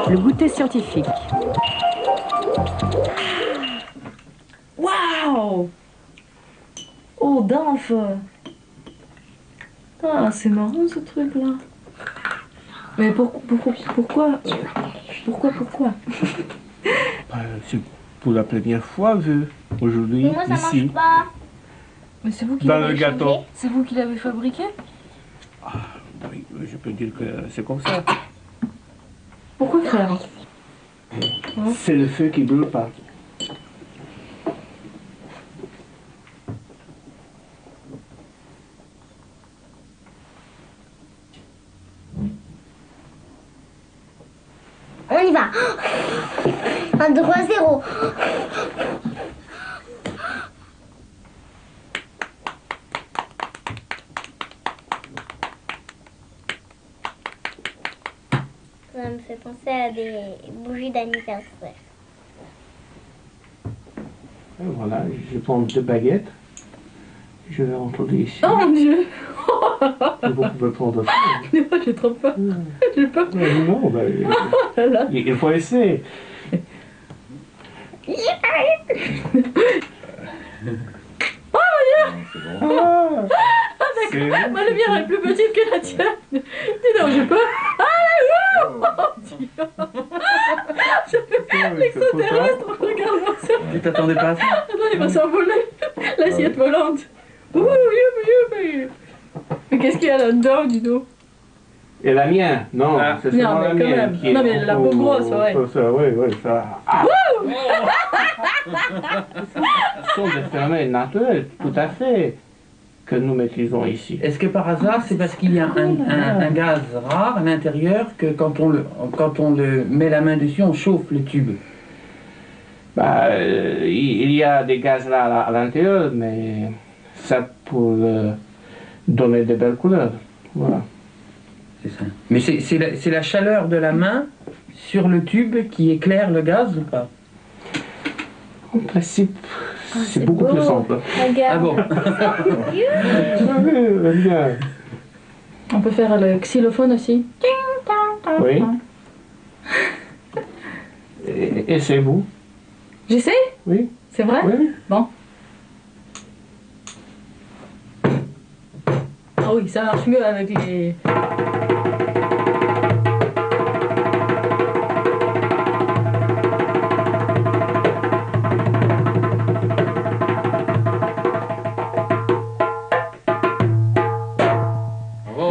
Le goûter scientifique. Waouh! Oh, Danf! Ah, c'est marrant ce truc-là. Mais pourquoi? C'est pour la première fois vu aujourd'hui Mais moi, ça ici. marche pas. Mais c'est vous qui Dans le l'avez gâteau. C'est vous qui l'avez fabriqué? Oui, je peux dire que c'est comme ça. Pourquoi faire? C'est le feu qui brûle pas. On y va. 1, 2, 3, 0. Ça me fait penser à des bougies d'anniversaire. Et voilà, je prends 2 baguettes. Je vais entrer ici. Oh mon Dieu! Vous pouvez prendre ça. Non, j'ai trop peur. J'ai peur. Mais non, il faut essayer. Ah, D'accord. Ma lumière est plus petite que la tienne. Dis donc, j'ai peur. Ah, oh, Dieu. L'extraterrestre, regarde-moi ça. Tu t'attendais pas à ça? Attends, il va s'envoler. L'assiette volante. Ouh, youpi. Mais qu'est-ce qu'il y a là-dedans, dis donc? et la mienne, non, c'est Non, seulement mais la quand mienne. même. Qui est Non, mais la peau grosse, ouais. Ça, oui, ça. Ah. Ce sont des phénomènes naturels, tout à fait, que nous maîtrisons ici. Est-ce que par hasard, c'est parce qu'il y a un gaz rare à l'intérieur que quand on le met la main dessus, on chauffe le tube? Il y a des gaz là à l'intérieur, mais ça pour donner de belles couleurs. Voilà. C'est ça. Mais c'est la chaleur de la main sur le tube qui éclaire le gaz ou pas? En principe, c'est beaucoup beau. plus simple. Regarde. Ah bon? Bien. On peut faire le xylophone aussi. Oui. Et c'est vous? J'essaie? Oui. C'est vrai? Oui. Bon. Ah oui, ça marche mieux avec les...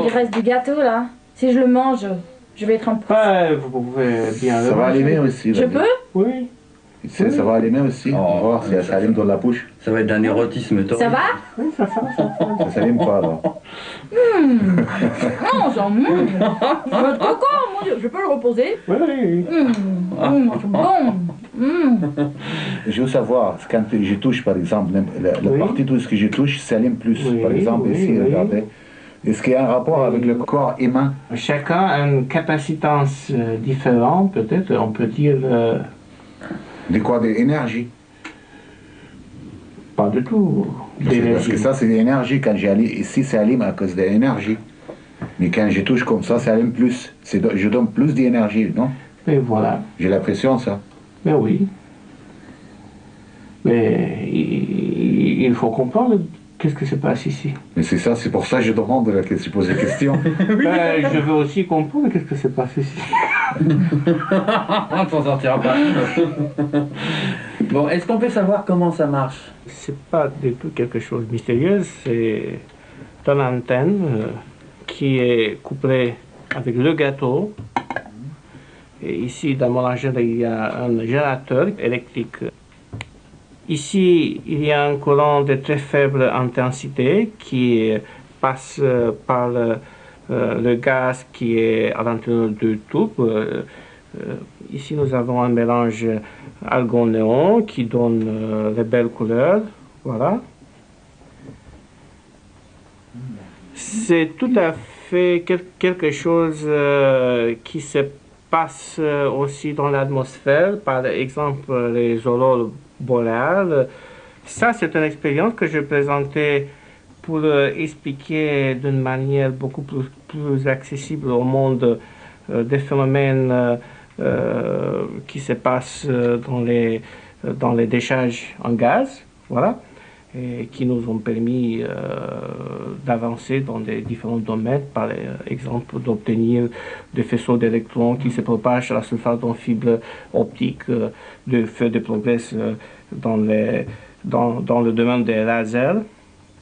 Il reste du gâteau là. Si je le mange, je vais être en... Vous pouvez bien Ça va allumer aussi. Je peux? Oui. Ça va allumer aussi. On va voir si ça s'allume dans la bouche. Ça va être d'un érotisme torride. Ça va? Oui, ça. Ça s'allume pas alors. Non, j'en mange. Votre coco, mon Dieu, je peux le reposer? Oui. C'est bon. Je veux savoir, quand je touche par exemple, la partie de ce que je touche s'allume plus. Oui, Par exemple oui, ici, oui. regardez. Est-ce qu'il y a un rapport avec le corps humain? Chacun a une capacitance différente, peut-être, on peut dire... De quoi? De l'énergie. pas du tout Parce d'énergie. que ça, c'est de l'énergie. Quand j'allume ici, ça allume à cause de l'énergie. Mais quand je touche comme ça allume plus. Je donne plus d'énergie, non? Mais voilà. J'ai l'impression, ça. Mais oui. Mais il faut comprendre qu'est-ce que se passe ici. Mais c'est ça, c'est pour ça que je demande, que je pose la question. Je veux aussi comprendre qu'est-ce que se passe ici. On ne s'en sortira pas. Bon, est-ce qu'on peut savoir comment ça marche? C'est pas du tout quelque chose de mystérieux, c'est une antenne qui est couplée avec le gâteau. Et ici, dans mon ingénieur, il y a un générateur électrique. Ici, il y a un courant de très faible intensité qui passe par le gaz qui est à l'intérieur du tube. Ici, nous avons un mélange argon-néon qui donne les belles couleurs. Voilà. C'est tout à fait quelque chose qui se passe aussi dans l'atmosphère, par exemple les aurores boréales. Ça, c'est une expérience que je présentais pour expliquer d'une manière beaucoup plus accessible au monde des phénomènes qui se passent dans les décharges en gaz, voilà, et qui nous ont permis d'avancer dans des différents domaines, par exemple d'obtenir des faisceaux d'électrons qui se propagent à la surface d'une fibre optique, de faire des progrès dans le domaine des lasers.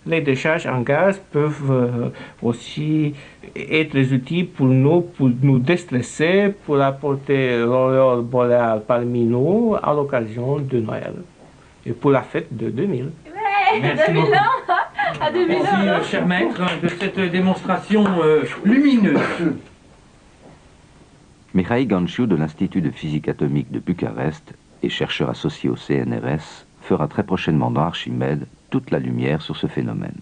Les décharges en gaz peuvent aussi être des outils pour nous déstresser, pour apporter l'aurore boréale parmi nous à l'occasion de Noël et pour la fête de 2000. Merci 2000 beaucoup. ans à 2000 ans. Merci, cher maître, de cette démonstration lumineuse. Mihai Ganciu de l'Institut de physique atomique de Bucarest et chercheur associé au CNRS fera très prochainement dans Archimède toute la lumière sur ce phénomène.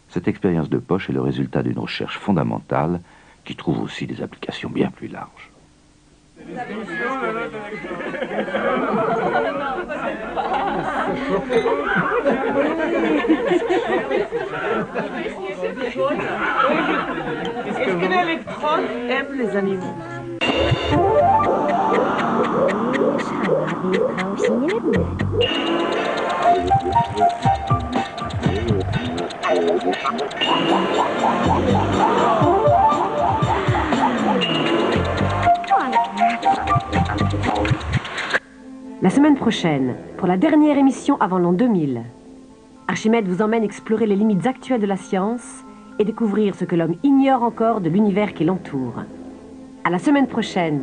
Cette expérience de poche est le résultat d'une recherche fondamentale qui trouve aussi des applications bien plus larges. Est-ce que l'électrode aime les animaux? La semaine prochaine, pour la dernière émission avant l'an 2000, Archimède vous emmène explorer les limites actuelles de la science et découvrir ce que l'homme ignore encore de l'univers qui l'entoure. À la semaine prochaine.